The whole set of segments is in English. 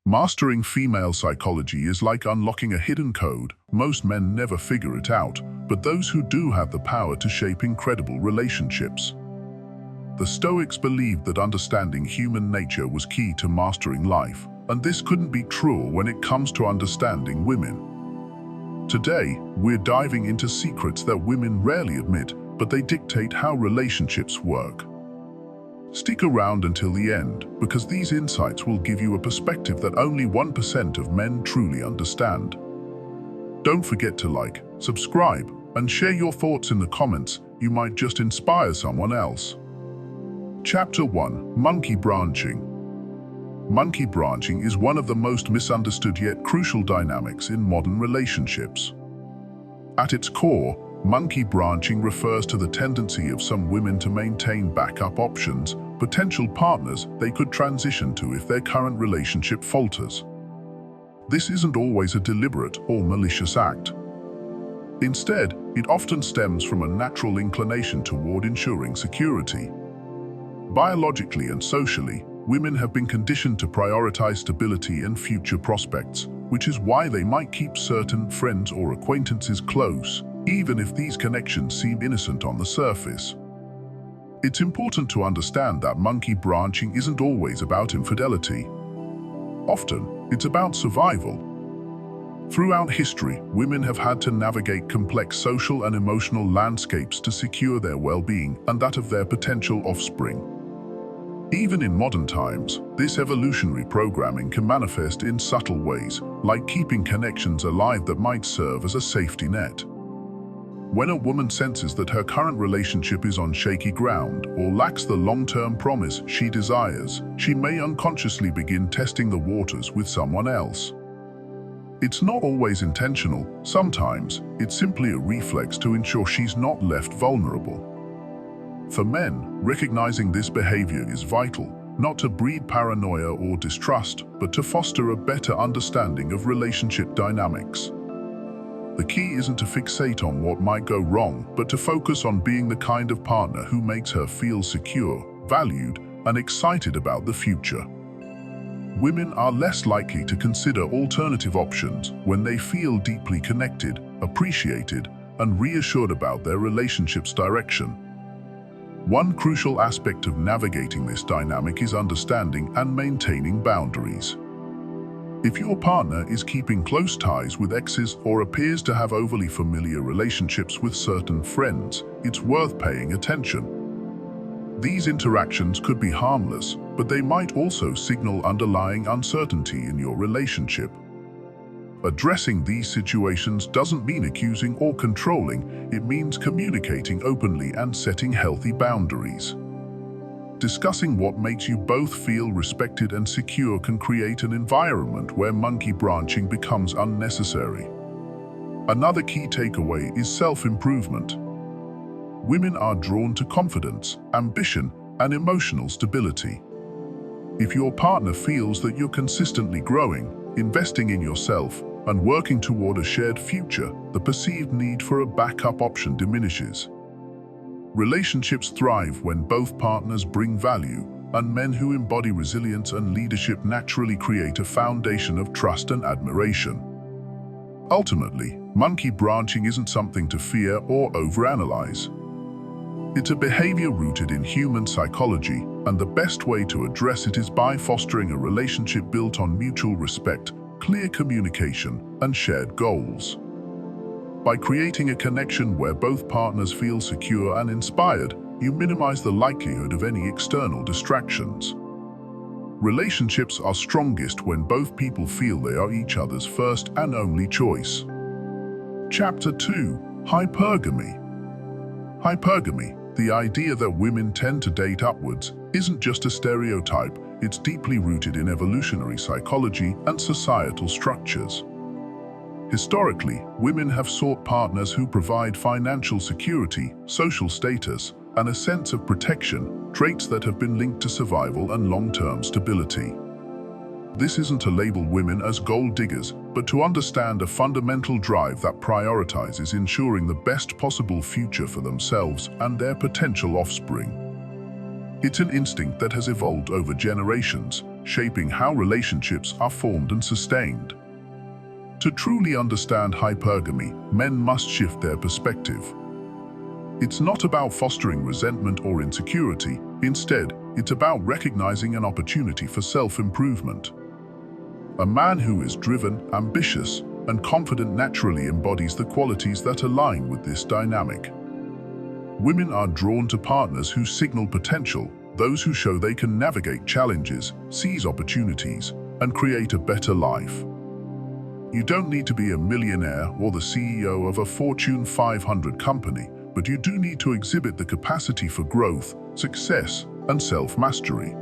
Mastering female psychology is like unlocking a hidden code. Most men never figure it out, but those who do have the power to shape incredible relationships. The Stoics believed that understanding human nature was key to mastering life, and this couldn't be truer when it comes to understanding women. Today, we're diving into secrets that women rarely admit, but they dictate how relationships work. Stick around until the end, because these insights will give you a perspective that only 1% of men truly understand. Don't forget to like, subscribe, and share your thoughts in the comments. You might just inspire someone else. Chapter 1: Monkey Branching. Monkey branching is one of the most misunderstood yet crucial dynamics in modern relationships. At its core, monkey branching refers to the tendency of some women to maintain backup options, potential partners they could transition to if their current relationship falters. This isn't always a deliberate or malicious act. Instead, it often stems from a natural inclination toward ensuring security. Biologically and socially, women have been conditioned to prioritize stability and future prospects, which is why they might keep certain friends or acquaintances close, even if these connections seem innocent on the surface. It's important to understand that monkey branching isn't always about infidelity. Often, it's about survival. Throughout history, women have had to navigate complex social and emotional landscapes to secure their well-being and that of their potential offspring. Even in modern times, this evolutionary programming can manifest in subtle ways, like keeping connections alive that might serve as a safety net. When a woman senses that her current relationship is on shaky ground or lacks the long-term promise she desires, she may unconsciously begin testing the waters with someone else. It's not always intentional. Sometimes, it's simply a reflex to ensure she's not left vulnerable. For men, recognizing this behavior is vital, not to breed paranoia or distrust, but to foster a better understanding of relationship dynamics. The key isn't to fixate on what might go wrong, but to focus on being the kind of partner who makes her feel secure, valued, and excited about the future. Women are less likely to consider alternative options when they feel deeply connected, appreciated, and reassured about their relationship's direction. One crucial aspect of navigating this dynamic is understanding and maintaining boundaries. If your partner is keeping close ties with exes or appears to have overly familiar relationships with certain friends, it's worth paying attention. These interactions could be harmless, but they might also signal underlying uncertainty in your relationship. Addressing these situations doesn't mean accusing or controlling, it means communicating openly and setting healthy boundaries. Discussing what makes you both feel respected and secure can create an environment where monkey branching becomes unnecessary. Another key takeaway is self-improvement. Women are drawn to confidence, ambition, and emotional stability. If your partner feels that you're consistently growing, investing in yourself, and working toward a shared future, the perceived need for a backup option diminishes. Relationships thrive when both partners bring value, and men who embody resilience and leadership naturally create a foundation of trust and admiration. Ultimately, monkey branching isn't something to fear or overanalyze. It's a behavior rooted in human psychology, and the best way to address it is by fostering a relationship built on mutual respect, clear communication, and shared goals. By creating a connection where both partners feel secure and inspired, you minimize the likelihood of any external distractions. Relationships are strongest when both people feel they are each other's first and only choice. Chapter 2: Hypergamy. Hypergamy, the idea that women tend to date upwards, isn't just a stereotype, it's deeply rooted in evolutionary psychology and societal structures. Historically, women have sought partners who provide financial security, social status, and a sense of protection, traits that have been linked to survival and long-term stability. This isn't to label women as gold diggers, but to understand a fundamental drive that prioritizes ensuring the best possible future for themselves and their potential offspring. It's an instinct that has evolved over generations, shaping how relationships are formed and sustained. To truly understand hypergamy, men must shift their perspective. It's not about fostering resentment or insecurity. Instead, it's about recognizing an opportunity for self-improvement. A man who is driven, ambitious, and confident naturally embodies the qualities that align with this dynamic. Women are drawn to partners who signal potential, those who show they can navigate challenges, seize opportunities, and create a better life. You don't need to be a millionaire or the CEO of a Fortune 500 company, but you do need to exhibit the capacity for growth, success, and self-mastery.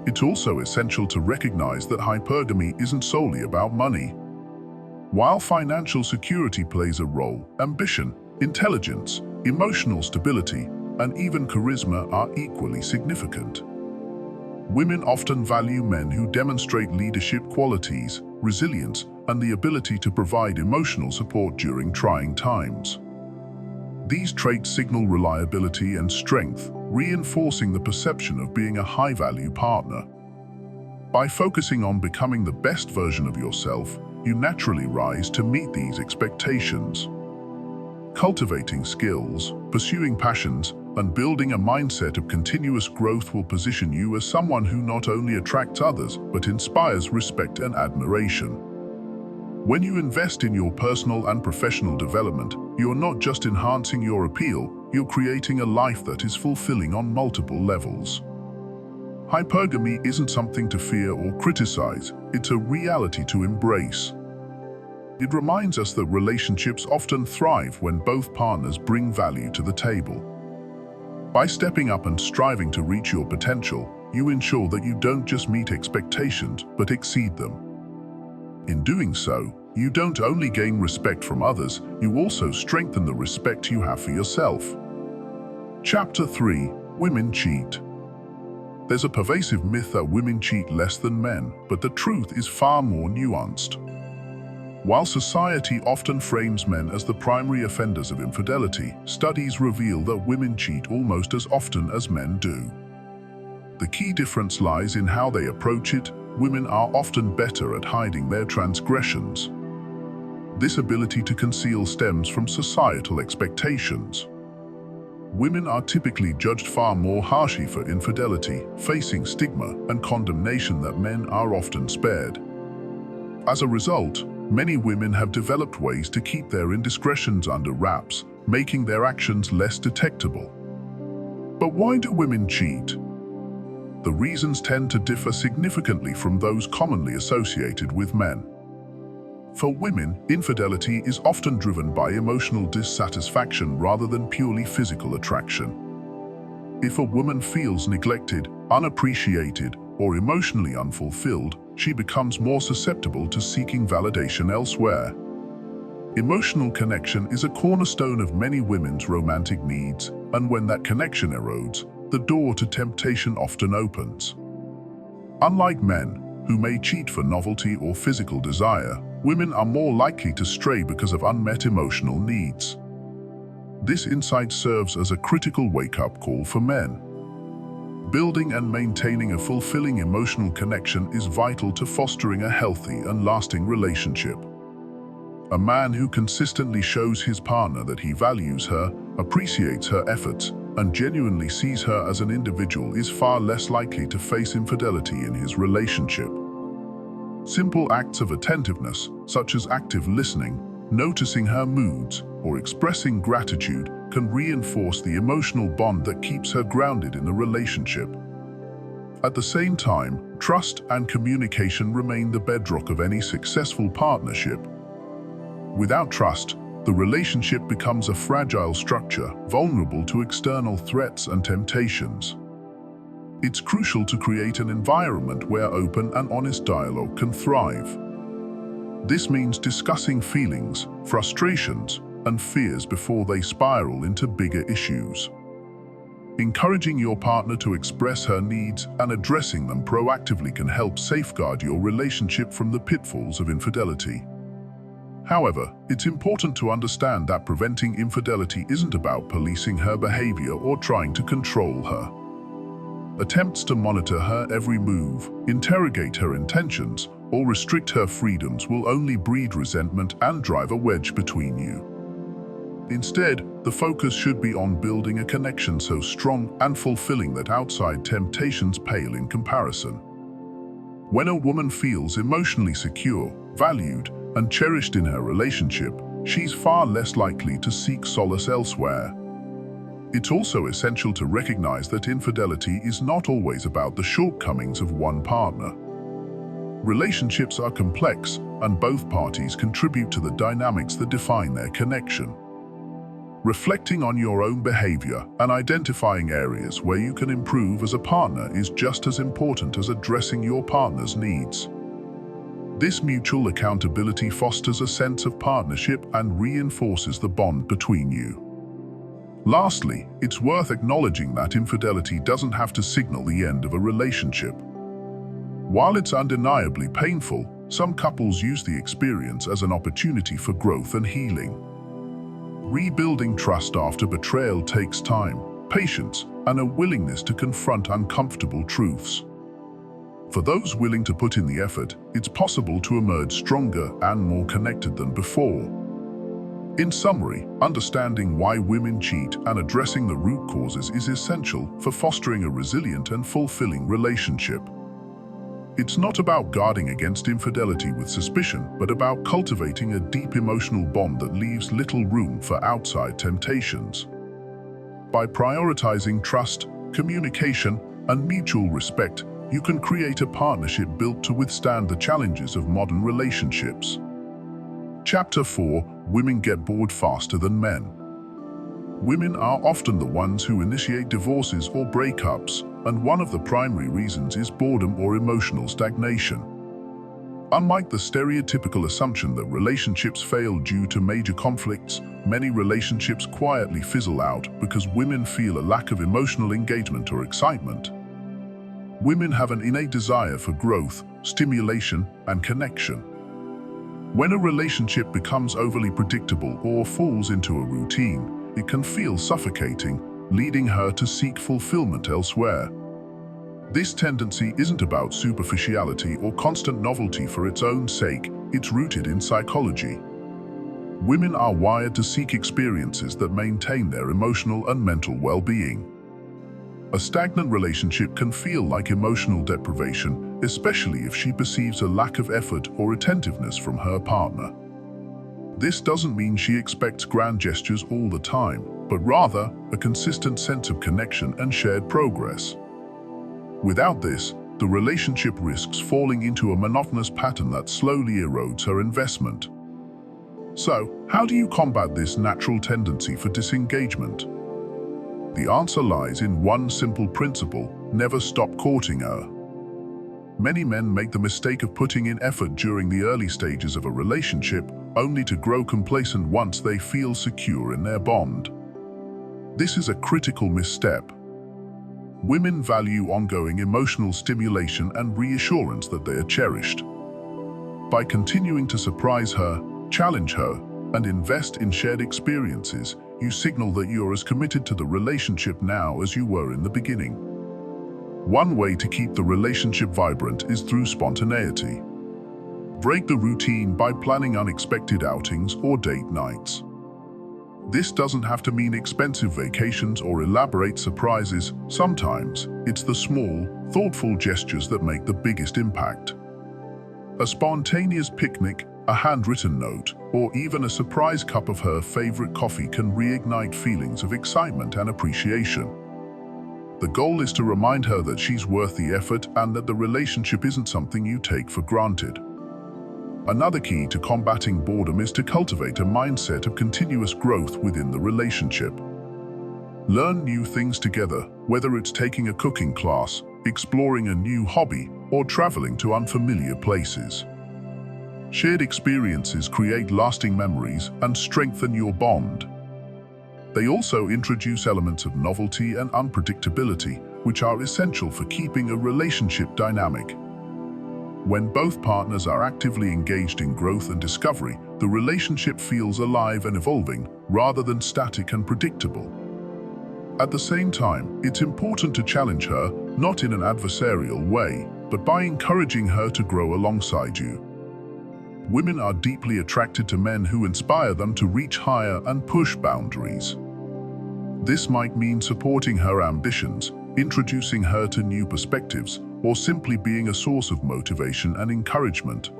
It's also essential to recognize that hypergamy isn't solely about money. While financial security plays a role, ambition, intelligence, emotional stability, and even charisma are equally significant. Women often value men who demonstrate leadership qualities, resilience, and the ability to provide emotional support during trying times. These traits signal reliability and strength, reinforcing the perception of being a high-value partner. By focusing on becoming the best version of yourself, you naturally rise to meet these expectations. Cultivating skills, pursuing passions, and building a mindset of continuous growth will position you as someone who not only attracts others, but inspires respect and admiration. When you invest in your personal and professional development, you're not just enhancing your appeal, you're creating a life that is fulfilling on multiple levels. Hypergamy isn't something to fear or criticize, it's a reality to embrace. It reminds us that relationships often thrive when both partners bring value to the table. By stepping up and striving to reach your potential, you ensure that you don't just meet expectations, but exceed them. In doing so, you don't only gain respect from others, you also strengthen the respect you have for yourself. Chapter 3: Women Cheat. There's a pervasive myth that women cheat less than men, but the truth is far more nuanced. While society often frames men as the primary offenders of infidelity, studies reveal that women cheat almost as often as men do. The key difference lies in how they approach it. Women are often better at hiding their transgressions. This ability to conceal stems from societal expectations. Women are typically judged far more harshly for infidelity, facing stigma and condemnation that men are often spared. As a result, many women have developed ways to keep their indiscretions under wraps, making their actions less detectable. But why do women cheat? The reasons tend to differ significantly from those commonly associated with men. For women, infidelity is often driven by emotional dissatisfaction rather than purely physical attraction. If a woman feels neglected, unappreciated, or emotionally unfulfilled, she becomes more susceptible to seeking validation elsewhere. Emotional connection is a cornerstone of many women's romantic needs, and when that connection erodes, the door to temptation often opens. Unlike men, who may cheat for novelty or physical desire, women are more likely to stray because of unmet emotional needs. This insight serves as a critical wake-up call for men. Building and maintaining a fulfilling emotional connection is vital to fostering a healthy and lasting relationship. A man who consistently shows his partner that he values her, appreciates her efforts, and genuinely sees her as an individual is far less likely to face infidelity in his relationship. Simple acts of attentiveness, such as active listening, noticing her moods, or expressing gratitude, can reinforce the emotional bond that keeps her grounded in the relationship. At the same time, trust and communication remain the bedrock of any successful partnership. Without trust, the relationship becomes a fragile structure, vulnerable to external threats and temptations. It's crucial to create an environment where open and honest dialogue can thrive. This means discussing feelings, frustrations, and fears before they spiral into bigger issues. Encouraging your partner to express her needs and addressing them proactively can help safeguard your relationship from the pitfalls of infidelity. However, it's important to understand that preventing infidelity isn't about policing her behavior or trying to control her. Attempts to monitor her every move, interrogate her intentions, or restrict her freedoms will only breed resentment and drive a wedge between you. Instead, the focus should be on building a connection so strong and fulfilling that outside temptations pale in comparison. When a woman feels emotionally secure, valued, and cherished in her relationship, she's far less likely to seek solace elsewhere. It's also essential to recognize that infidelity is not always about the shortcomings of one partner. Relationships are complex, and both parties contribute to the dynamics that define their connection. Reflecting on your own behavior and identifying areas where you can improve as a partner is just as important as addressing your partner's needs. This mutual accountability fosters a sense of partnership and reinforces the bond between you. Lastly, it's worth acknowledging that infidelity doesn't have to signal the end of a relationship. While it's undeniably painful, some couples use the experience as an opportunity for growth and healing. Rebuilding trust after betrayal takes time, patience, and a willingness to confront uncomfortable truths. For those willing to put in the effort, it's possible to emerge stronger and more connected than before. In summary, understanding why women cheat and addressing the root causes is essential for fostering a resilient and fulfilling relationship. It's not about guarding against infidelity with suspicion, but about cultivating a deep emotional bond that leaves little room for outside temptations. By prioritizing trust, communication, and mutual respect, you can create a partnership built to withstand the challenges of modern relationships. Chapter 4: Women get bored faster than men. Women are often the ones who initiate divorces or breakups, and one of the primary reasons is boredom or emotional stagnation. Unlike the stereotypical assumption that relationships fail due to major conflicts, many relationships quietly fizzle out because women feel a lack of emotional engagement or excitement. Women have an innate desire for growth, stimulation, and connection. When a relationship becomes overly predictable or falls into a routine, it can feel suffocating, leading her to seek fulfillment elsewhere. This tendency isn't about superficiality or constant novelty for its own sake, it's rooted in psychology. Women are wired to seek experiences that maintain their emotional and mental well-being. A stagnant relationship can feel like emotional deprivation, especially if she perceives a lack of effort or attentiveness from her partner. This doesn't mean she expects grand gestures all the time, but rather a consistent sense of connection and shared progress. Without this, the relationship risks falling into a monotonous pattern that slowly erodes her investment. So, how do you combat this natural tendency for disengagement? The answer lies in one simple principle: never stop courting her. Many men make the mistake of putting in effort during the early stages of a relationship, only to grow complacent once they feel secure in their bond. This is a critical misstep. Women value ongoing emotional stimulation and reassurance that they are cherished. By continuing to surprise her, challenge her, and invest in shared experiences, you signal that you're as committed to the relationship now as you were in the beginning. One way to keep the relationship vibrant is through spontaneity. Break the routine by planning unexpected outings or date nights. This doesn't have to mean expensive vacations or elaborate surprises. Sometimes, it's the small, thoughtful gestures that make the biggest impact. A spontaneous picnic, a handwritten note, or even a surprise cup of her favorite coffee can reignite feelings of excitement and appreciation. The goal is to remind her that she's worth the effort and that the relationship isn't something you take for granted. Another key to combating boredom is to cultivate a mindset of continuous growth within the relationship. Learn new things together, whether it's taking a cooking class, exploring a new hobby, or traveling to unfamiliar places. Shared experiences create lasting memories and strengthen your bond. They also introduce elements of novelty and unpredictability, which are essential for keeping a relationship dynamic. When both partners are actively engaged in growth and discovery, the relationship feels alive and evolving, rather than static and predictable. At the same time, it's important to challenge her, not in an adversarial way, but by encouraging her to grow alongside you. Women are deeply attracted to men who inspire them to reach higher and push boundaries. This might mean supporting her ambitions, introducing her to new perspectives, or simply being a source of motivation and encouragement.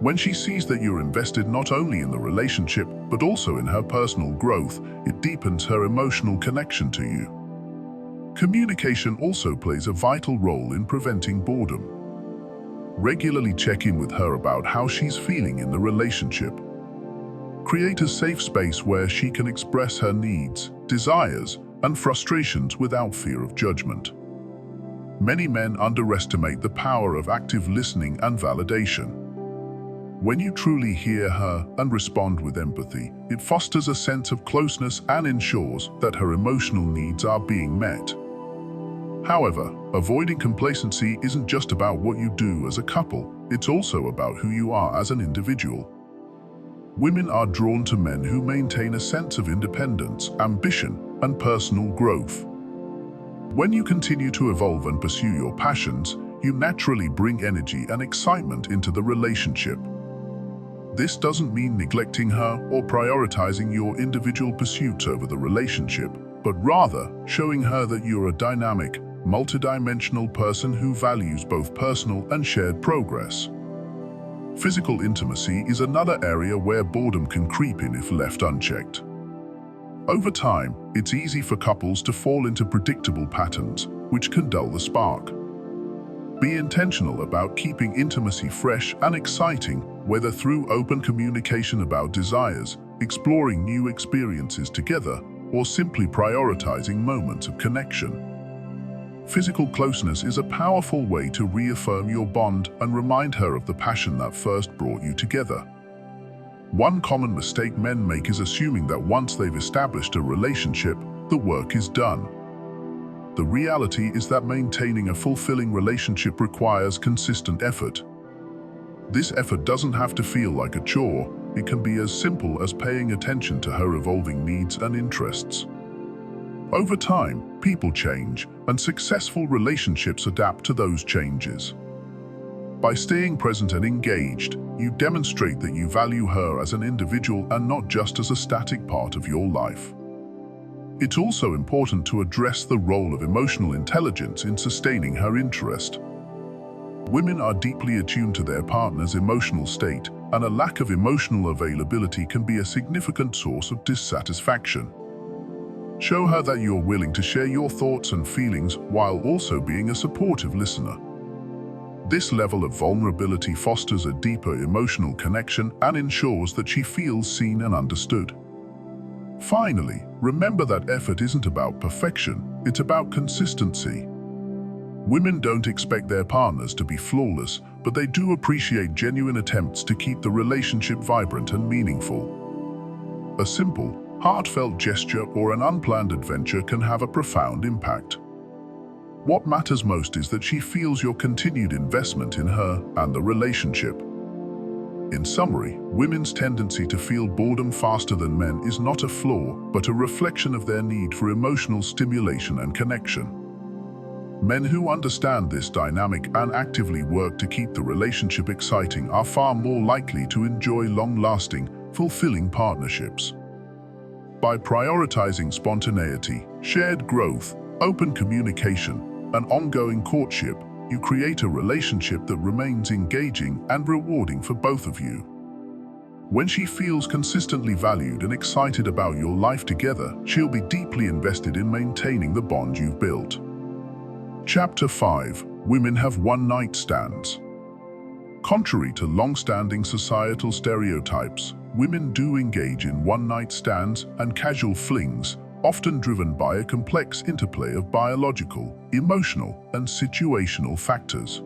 When she sees that you're invested not only in the relationship, but also in her personal growth, it deepens her emotional connection to you. Communication also plays a vital role in preventing boredom. Regularly check in with her about how she's feeling in the relationship. Create a safe space where she can express her needs, desires, and frustrations without fear of judgment. Many men underestimate the power of active listening and validation. When you truly hear her and respond with empathy, it fosters a sense of closeness and ensures that her emotional needs are being met. However, avoiding complacency isn't just about what you do as a couple, it's also about who you are as an individual. Women are drawn to men who maintain a sense of independence, ambition, and personal growth. When you continue to evolve and pursue your passions, you naturally bring energy and excitement into the relationship. This doesn't mean neglecting her or prioritizing your individual pursuits over the relationship, but rather showing her that you're a dynamic, multidimensional person who values both personal and shared progress. Physical intimacy is another area where boredom can creep in if left unchecked. Over time, it's easy for couples to fall into predictable patterns, which can dull the spark. Be intentional about keeping intimacy fresh and exciting, whether through open communication about desires, exploring new experiences together, or simply prioritizing moments of connection. Physical closeness is a powerful way to reaffirm your bond and remind her of the passion that first brought you together. One common mistake men make is assuming that once they've established a relationship, the work is done. The reality is that maintaining a fulfilling relationship requires consistent effort. This effort doesn't have to feel like a chore. It can be as simple as paying attention to her evolving needs and interests. Over time, people change, and successful relationships adapt to those changes. By staying present and engaged, you demonstrate that you value her as an individual and not just as a static part of your life. It's also important to address the role of emotional intelligence in sustaining her interest. Women are deeply attuned to their partner's emotional state, and a lack of emotional availability can be a significant source of dissatisfaction. Show her that you're willing to share your thoughts and feelings while also being a supportive listener. This level of vulnerability fosters a deeper emotional connection and ensures that she feels seen and understood. Finally, remember that effort isn't about perfection, it's about consistency. Women don't expect their partners to be flawless, but they do appreciate genuine attempts to keep the relationship vibrant and meaningful. A simple, heartfelt gesture or an unplanned adventure can have a profound impact. What matters most is that she feels your continued investment in her and the relationship. In summary, women's tendency to feel boredom faster than men is not a flaw, but a reflection of their need for emotional stimulation and connection. Men who understand this dynamic and actively work to keep the relationship exciting are far more likely to enjoy long-lasting, fulfilling partnerships. By prioritizing spontaneity, shared growth, open communication, and ongoing courtship, you create a relationship that remains engaging and rewarding for both of you. When she feels consistently valued and excited about your life together, she'll be deeply invested in maintaining the bond you've built. Chapter 5. Women have one-night stands. Contrary to long-standing societal stereotypes, women do engage in one-night stands and casual flings, often driven by a complex interplay of biological, emotional, and situational factors.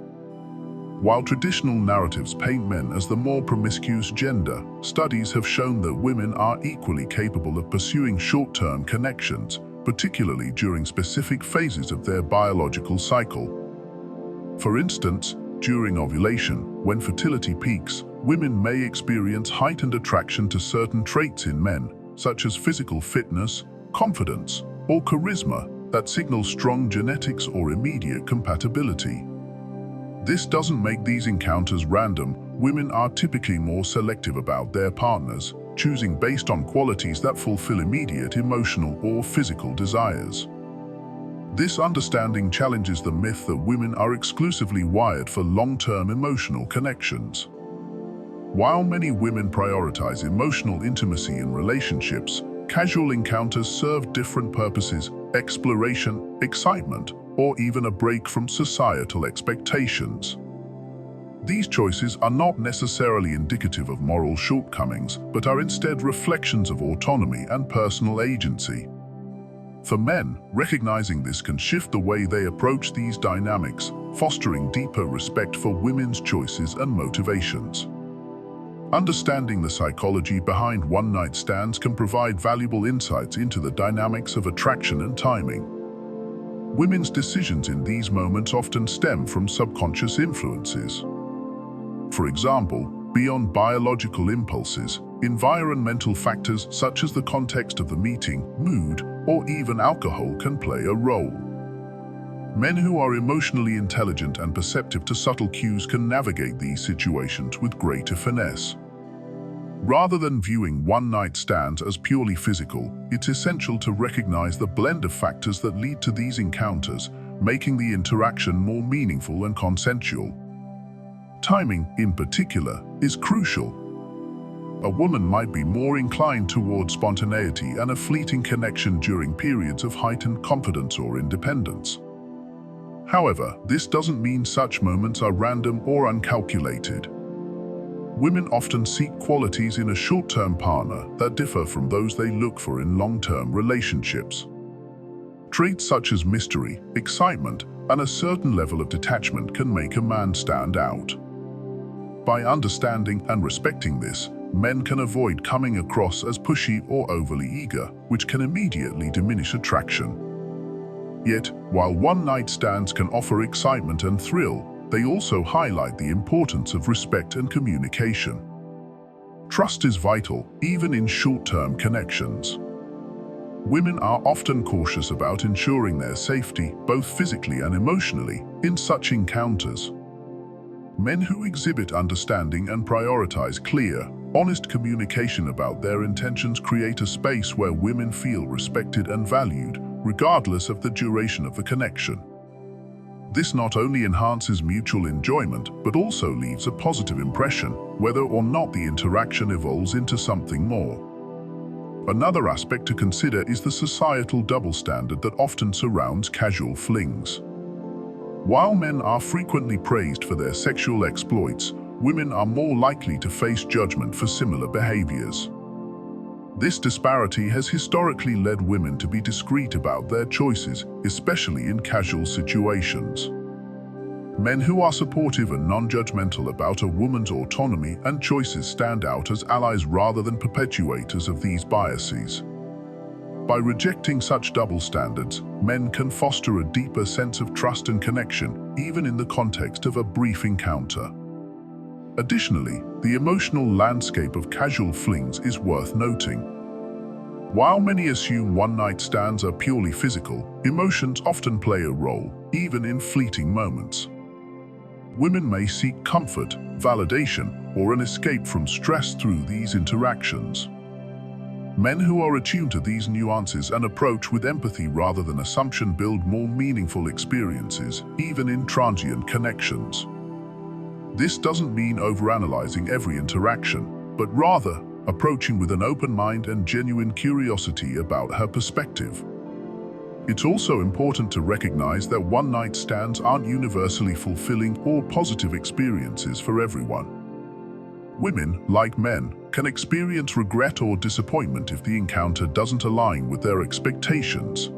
While traditional narratives paint men as the more promiscuous gender, studies have shown that women are equally capable of pursuing short-term connections, particularly during specific phases of their biological cycle. For instance, during ovulation, when fertility peaks, women may experience heightened attraction to certain traits in men, such as physical fitness, confidence, or charisma that signal strong genetics or immediate compatibility. This doesn't make these encounters random. Women are typically more selective about their partners, choosing based on qualities that fulfill immediate emotional or physical desires. This understanding challenges the myth that women are exclusively wired for long-term emotional connections. While many women prioritize emotional intimacy in relationships, casual encounters serve different purposes: exploration, excitement, or even a break from societal expectations. These choices are not necessarily indicative of moral shortcomings, but are instead reflections of autonomy and personal agency. For men, recognizing this can shift the way they approach these dynamics, fostering deeper respect for women's choices and motivations. Understanding the psychology behind one-night stands can provide valuable insights into the dynamics of attraction and timing. Women's decisions in these moments often stem from subconscious influences. For example, beyond biological impulses, environmental factors such as the context of the meeting, mood, or even alcohol can play a role. Men who are emotionally intelligent and perceptive to subtle cues can navigate these situations with greater finesse. Rather than viewing one-night stands as purely physical, it's essential to recognize the blend of factors that lead to these encounters, making the interaction more meaningful and consensual. Timing, in particular, is crucial. A woman might be more inclined toward spontaneity and a fleeting connection during periods of heightened confidence or independence. However, this doesn't mean such moments are random or uncalculated. Women often seek qualities in a short-term partner that differ from those they look for in long-term relationships. Traits such as mystery, excitement, and a certain level of detachment can make a man stand out. By understanding and respecting this, men can avoid coming across as pushy or overly eager, which can immediately diminish attraction. Yet, while one-night stands can offer excitement and thrill, they also highlight the importance of respect and communication. Trust is vital, even in short-term connections. Women are often cautious about ensuring their safety, both physically and emotionally, in such encounters. Men who exhibit understanding and prioritize clear, honest communication about their intentions create a space where women feel respected and valued, regardless of the duration of the connection. This not only enhances mutual enjoyment, but also leaves a positive impression, whether or not the interaction evolves into something more. Another aspect to consider is the societal double standard that often surrounds casual flings. While men are frequently praised for their sexual exploits, women are more likely to face judgment for similar behaviors. This disparity has historically led women to be discreet about their choices, especially in casual situations. Men who are supportive and non-judgmental about a woman's autonomy and choices stand out as allies rather than perpetuators of these biases. By rejecting such double standards, men can foster a deeper sense of trust and connection, even in the context of a brief encounter. Additionally, the emotional landscape of casual flings is worth noting. While many assume one-night stands are purely physical, emotions often play a role, even in fleeting moments. Women may seek comfort, validation, or an escape from stress through these interactions. Men who are attuned to these nuances and approach with empathy rather than assumption build more meaningful experiences, even in transient connections. This doesn't mean overanalyzing every interaction, but rather approaching with an open mind and genuine curiosity about her perspective. It's also important to recognize that one-night stands aren't universally fulfilling or positive experiences for everyone. Women, like men, can experience regret or disappointment if the encounter doesn't align with their expectations.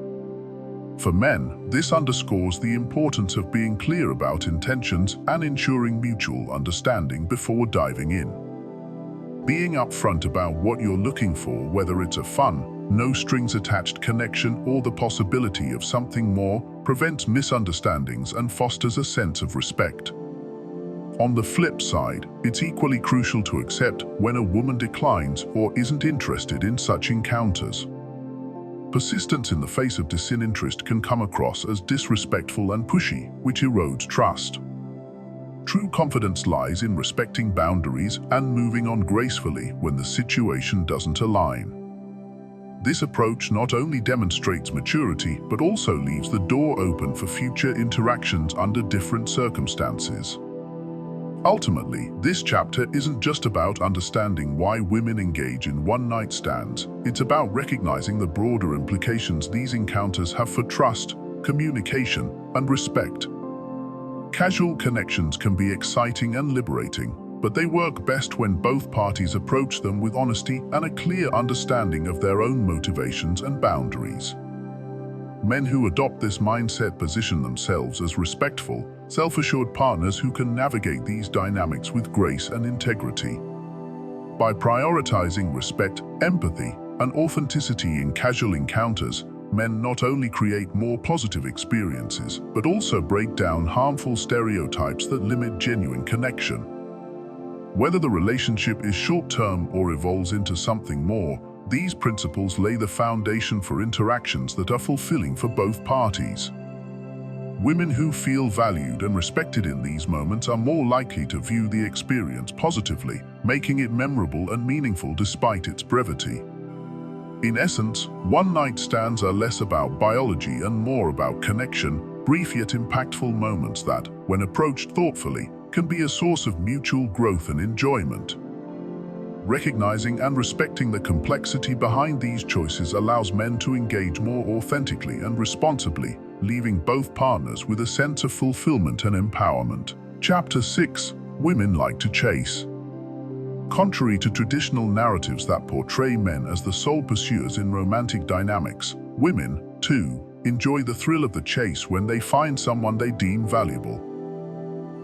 For men, this underscores the importance of being clear about intentions and ensuring mutual understanding before diving in. Being upfront about what you're looking for, whether it's a fun, no-strings-attached connection or the possibility of something more, prevents misunderstandings and fosters a sense of respect. On the flip side, it's equally crucial to accept when a woman declines or isn't interested in such encounters. Persistence in the face of disinterest can come across as disrespectful and pushy, which erodes trust. True confidence lies in respecting boundaries and moving on gracefully when the situation doesn't align. This approach not only demonstrates maturity, but also leaves the door open for future interactions under different circumstances. Ultimately, this chapter isn't just about understanding why women engage in one-night stands. It's about recognizing the broader implications these encounters have for trust, communication, and respect. Casual connections can be exciting and liberating, but they work best when both parties approach them with honesty and a clear understanding of their own motivations and boundaries. Men who adopt this mindset position themselves as respectful, self-assured partners who can navigate these dynamics with grace and integrity. By prioritizing respect, empathy, and authenticity in casual encounters, men not only create more positive experiences, but also break down harmful stereotypes that limit genuine connection. Whether the relationship is short-term or evolves into something more, these principles lay the foundation for interactions that are fulfilling for both parties. Women who feel valued and respected in these moments are more likely to view the experience positively, making it memorable and meaningful despite its brevity. In essence, one-night stands are less about biology and more about connection, brief yet impactful moments that, when approached thoughtfully, can be a source of mutual growth and enjoyment. Recognizing and respecting the complexity behind these choices allows men to engage more authentically and responsibly, leaving both partners with a sense of fulfillment and empowerment. Chapter 6: Women like to chase. Contrary to traditional narratives that portray men as the sole pursuers in romantic dynamics, women, too, enjoy the thrill of the chase when they find someone they deem valuable.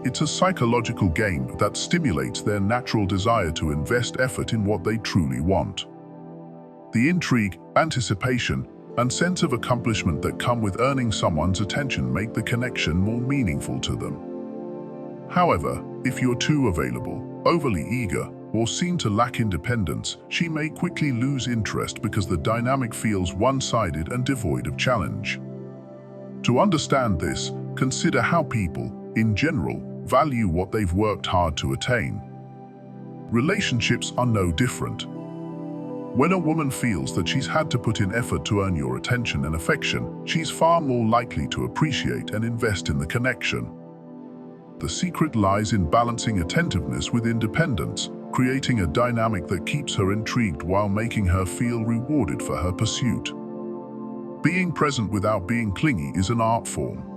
It's a psychological game that stimulates their natural desire to invest effort in what they truly want. The intrigue, anticipation, and sense of accomplishment that come with earning someone's attention make the connection more meaningful to them. However, if you're too available, overly eager, or seen to lack independence, she may quickly lose interest because the dynamic feels one-sided and devoid of challenge. To understand this, consider how people, in general, value what they've worked hard to attain. Relationships are no different. When a woman feels that she's had to put in effort to earn your attention and affection, she's far more likely to appreciate and invest in the connection. The secret lies in balancing attentiveness with independence, creating a dynamic that keeps her intrigued while making her feel rewarded for her pursuit. Being present without being clingy is an art form.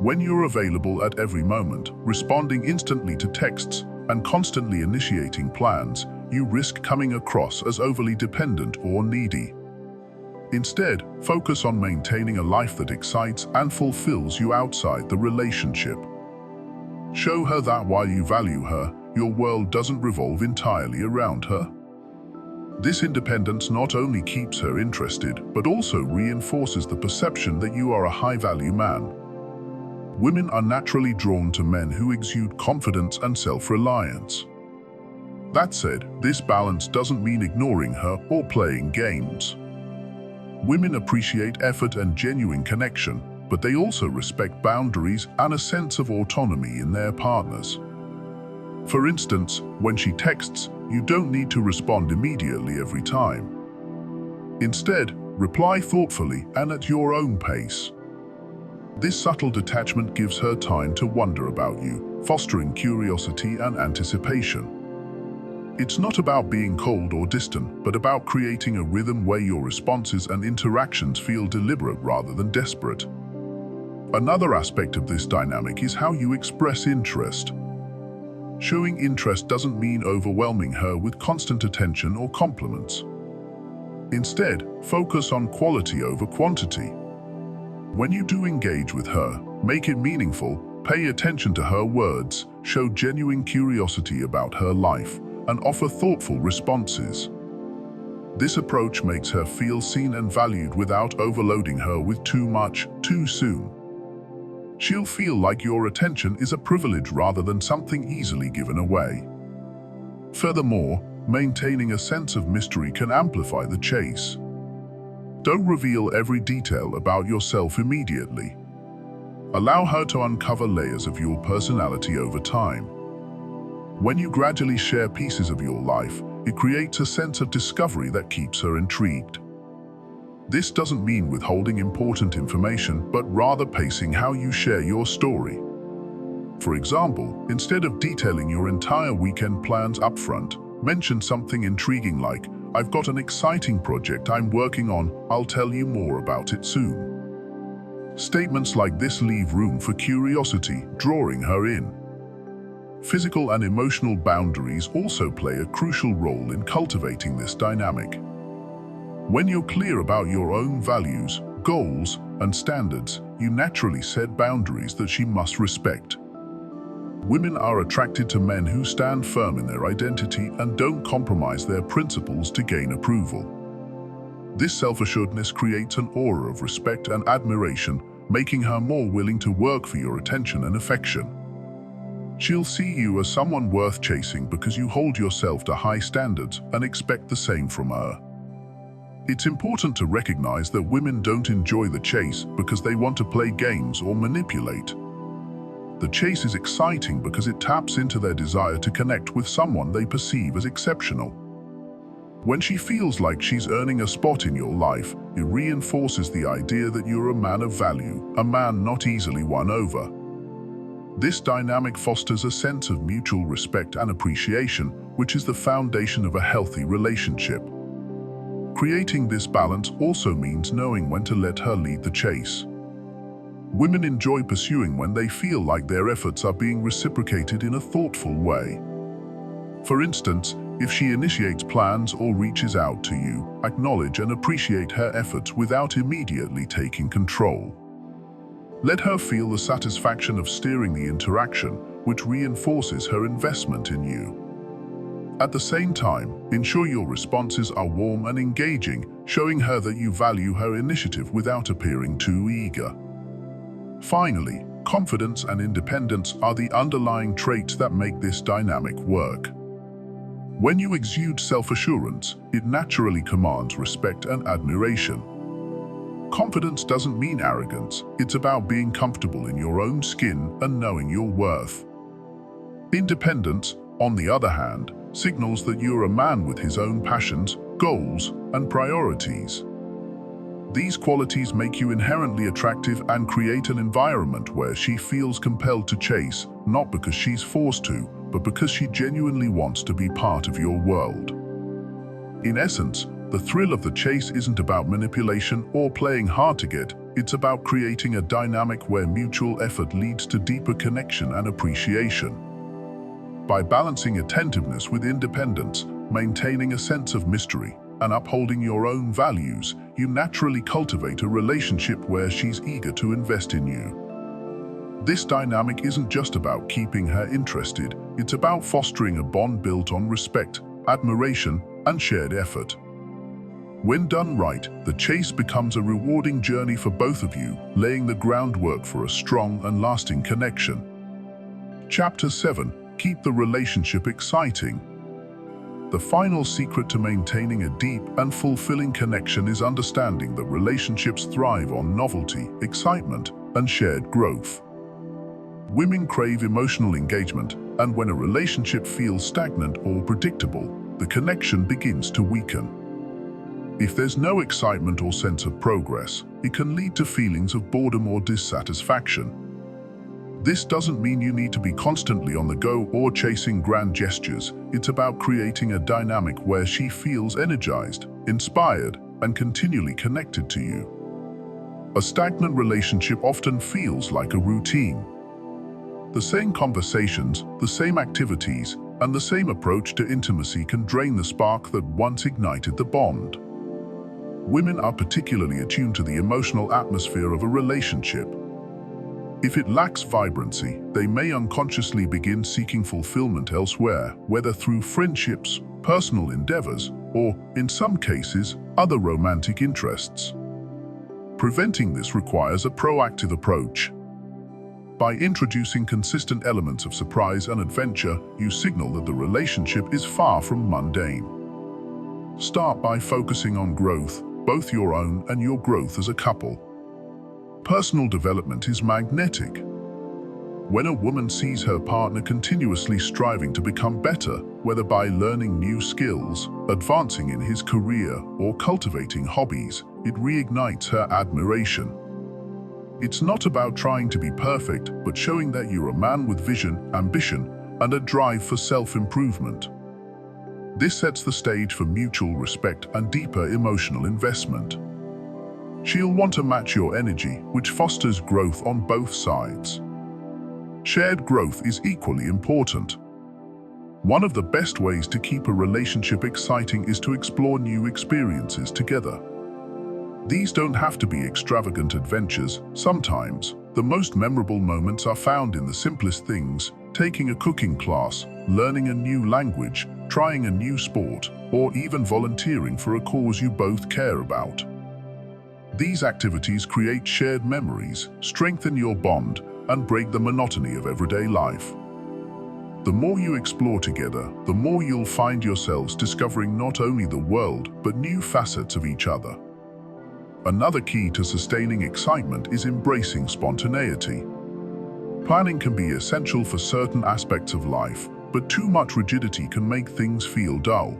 When you're available at every moment, responding instantly to texts, and constantly initiating plans, you risk coming across as overly dependent or needy. Instead, focus on maintaining a life that excites and fulfills you outside the relationship. Show her that while you value her, your world doesn't revolve entirely around her. This independence not only keeps her interested, but also reinforces the perception that you are a high-value man. Women are naturally drawn to men who exude confidence and self-reliance. That said, this balance doesn't mean ignoring her or playing games. Women appreciate effort and genuine connection, but they also respect boundaries and a sense of autonomy in their partners. For instance, when she texts, you don't need to respond immediately every time. Instead, reply thoughtfully and at your own pace. This subtle detachment gives her time to wonder about you, fostering curiosity and anticipation. It's not about being cold or distant, but about creating a rhythm where your responses and interactions feel deliberate rather than desperate. Another aspect of this dynamic is how you express interest. Showing interest doesn't mean overwhelming her with constant attention or compliments. Instead, focus on quality over quantity. When you do engage with her, make it meaningful, pay attention to her words, show genuine curiosity about her life, and offer thoughtful responses. This approach makes her feel seen and valued without overloading her with too much, too soon. She'll feel like your attention is a privilege rather than something easily given away. Furthermore, maintaining a sense of mystery can amplify the chase. Don't reveal every detail about yourself immediately. Allow her to uncover layers of your personality over time. When you gradually share pieces of your life, it creates a sense of discovery that keeps her intrigued. This doesn't mean withholding important information, but rather pacing how you share your story. For example, instead of detailing your entire weekend plans upfront, mention something intriguing like, "I've got an exciting project I'm working on, I'll tell you more about it soon." Statements like this leave room for curiosity, drawing her in. Physical and emotional boundaries also play a crucial role in cultivating this dynamic. When you're clear about your own values, goals, and standards, you naturally set boundaries that she must respect. Women are attracted to men who stand firm in their identity and don't compromise their principles to gain approval. This self-assuredness creates an aura of respect and admiration, making her more willing to work for your attention and affection. She'll see you as someone worth chasing because you hold yourself to high standards and expect the same from her. It's important to recognize that women don't enjoy the chase because they want to play games or manipulate. The chase is exciting because it taps into their desire to connect with someone they perceive as exceptional. When she feels like she's earning a spot in your life, it reinforces the idea that you're a man of value, a man not easily won over. This dynamic fosters a sense of mutual respect and appreciation, which is the foundation of a healthy relationship. Creating this balance also means knowing when to let her lead the chase. Women enjoy pursuing when they feel like their efforts are being reciprocated in a thoughtful way. For instance, if she initiates plans or reaches out to you, acknowledge and appreciate her efforts without immediately taking control. Let her feel the satisfaction of steering the interaction, which reinforces her investment in you. At the same time, ensure your responses are warm and engaging, showing her that you value her initiative without appearing too eager. Finally, confidence and independence are the underlying traits that make this dynamic work. When you exude self-assurance, it naturally commands respect and admiration. Confidence doesn't mean arrogance, it's about being comfortable in your own skin and knowing your worth. Independence, on the other hand, signals that you're a man with his own passions, goals, and priorities. These qualities make you inherently attractive and create an environment where she feels compelled to chase, not because she's forced to, but because she genuinely wants to be part of your world. In essence, the thrill of the chase isn't about manipulation or playing hard to get, it's about creating a dynamic where mutual effort leads to deeper connection and appreciation. By balancing attentiveness with independence, maintaining a sense of mystery, and upholding your own values, you naturally cultivate a relationship where she's eager to invest in you. This dynamic isn't just about keeping her interested, it's about fostering a bond built on respect, admiration, and shared effort. When done right, the chase becomes a rewarding journey for both of you, laying the groundwork for a strong and lasting connection. Chapter 7. Keep the relationship exciting. The final secret to maintaining a deep and fulfilling connection is understanding that relationships thrive on novelty, excitement, and shared growth. Women crave emotional engagement, and when a relationship feels stagnant or predictable, the connection begins to weaken. If there's no excitement or sense of progress, it can lead to feelings of boredom or dissatisfaction. This doesn't mean you need to be constantly on the go or chasing grand gestures. It's about creating a dynamic where she feels energized, inspired, and continually connected to you. A stagnant relationship often feels like a routine. The same conversations, the same activities, and the same approach to intimacy can drain the spark that once ignited the bond. Women are particularly attuned to the emotional atmosphere of a relationship. If it lacks vibrancy, they may unconsciously begin seeking fulfillment elsewhere, whether through friendships, personal endeavors, or, in some cases, other romantic interests. Preventing this requires a proactive approach. By introducing consistent elements of surprise and adventure, you signal that the relationship is far from mundane. Start by focusing on growth. both your own and your growth as a couple. Personal development is magnetic. When a woman sees her partner continuously striving to become better, whether by learning new skills, advancing in his career, or cultivating hobbies, it reignites her admiration. It's not about trying to be perfect, but showing that you're a man with vision, ambition, and a drive for self-improvement. This sets the stage for mutual respect and deeper emotional investment. She'll want to match your energy, which fosters growth on both sides. Shared growth is equally important. One of the best ways to keep a relationship exciting is to explore new experiences together. These don't have to be extravagant adventures. Sometimes, the most memorable moments are found in the simplest things: taking a cooking class, learning a new language, trying a new sport, or even volunteering for a cause you both care about. These activities create shared memories, strengthen your bond, and break the monotony of everyday life. The more you explore together, the more you'll find yourselves discovering not only the world, but new facets of each other. Another key to sustaining excitement is embracing spontaneity. Planning can be essential for certain aspects of life, but too much rigidity can make things feel dull.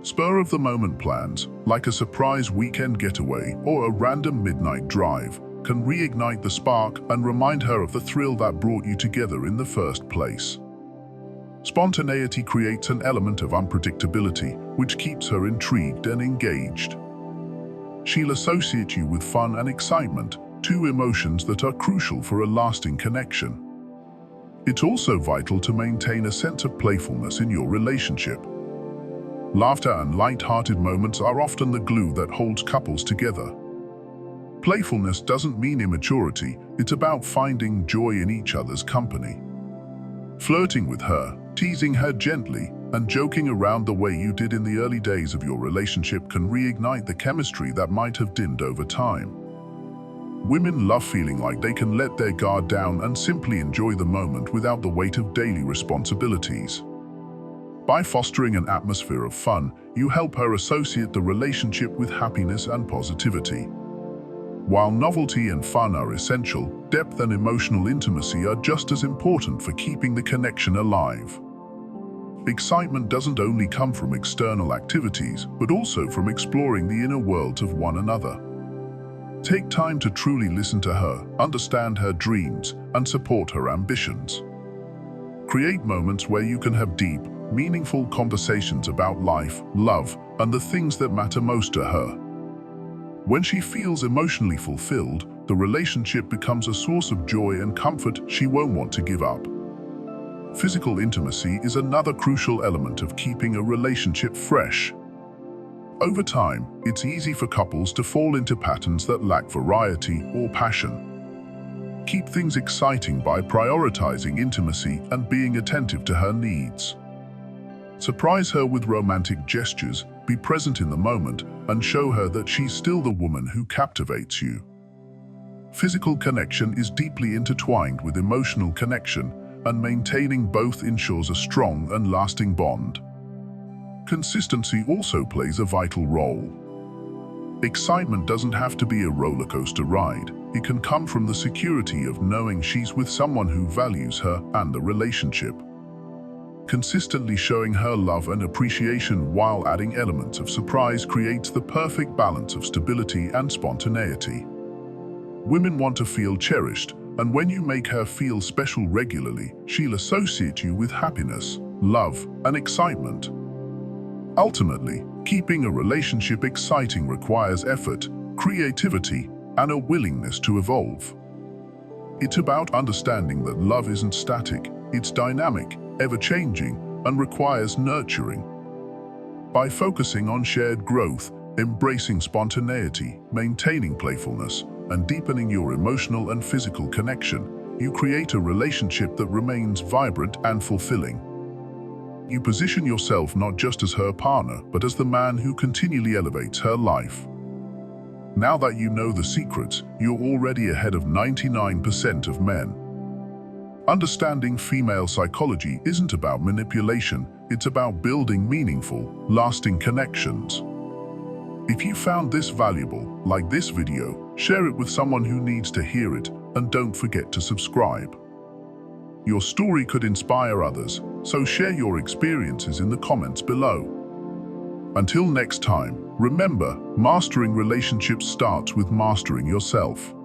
Spur-of-the-moment plans, like a surprise weekend getaway or a random midnight drive, can reignite the spark and remind her of the thrill that brought you together in the first place. Spontaneity creates an element of unpredictability, which keeps her intrigued and engaged. She'll associate you with fun and excitement, two emotions that are crucial for a lasting connection. It's also vital to maintain a sense of playfulness in your relationship. Laughter and light-hearted moments are often the glue that holds couples together. Playfulness doesn't mean immaturity, it's about finding joy in each other's company. Flirting with her, teasing her gently, and joking around the way you did in the early days of your relationship can reignite the chemistry that might have dimmed over time. Women love feeling like they can let their guard down and simply enjoy the moment without the weight of daily responsibilities. By fostering an atmosphere of fun, you help her associate the relationship with happiness and positivity. While novelty and fun are essential, depth and emotional intimacy are just as important for keeping the connection alive. Excitement doesn't only come from external activities, but also from exploring the inner worlds of one another. Take time to truly listen to her, understand her dreams, and support her ambitions. Create moments where you can have deep, meaningful conversations about life, love, and the things that matter most to her. When she feels emotionally fulfilled, the relationship becomes a source of joy and comfort she won't want to give up. Physical intimacy is another crucial element of keeping a relationship fresh. Over time, it's easy for couples to fall into patterns that lack variety or passion. Keep things exciting by prioritizing intimacy and being attentive to her needs. Surprise her with romantic gestures, be present in the moment, and show her that she's still the woman who captivates you. Physical connection is deeply intertwined with emotional connection, and maintaining both ensures a strong and lasting bond. Consistency also plays a vital role. Excitement doesn't have to be a roller coaster ride. It can come from the security of knowing she's with someone who values her and the relationship. Consistently showing her love and appreciation while adding elements of surprise creates the perfect balance of stability and spontaneity. Women want to feel cherished, and when you make her feel special regularly, she'll associate you with happiness, love, and excitement. Ultimately, keeping a relationship exciting requires effort, creativity, and a willingness to evolve. It's about understanding that love isn't static, it's dynamic, ever-changing, and requires nurturing. By focusing on shared growth, embracing spontaneity, maintaining playfulness, and deepening your emotional and physical connection, you create a relationship that remains vibrant and fulfilling. You position yourself not just as her partner, but as the man who continually elevates her life. Now that you know the secrets, you're already ahead of 99% of men. Understanding female psychology isn't about manipulation, it's about building meaningful, lasting connections. If you found this valuable, like this video, share it with someone who needs to hear it, and don't forget to subscribe. Your story could inspire others, so share your experiences in the comments below. Until next time, remember, mastering relationships starts with mastering yourself.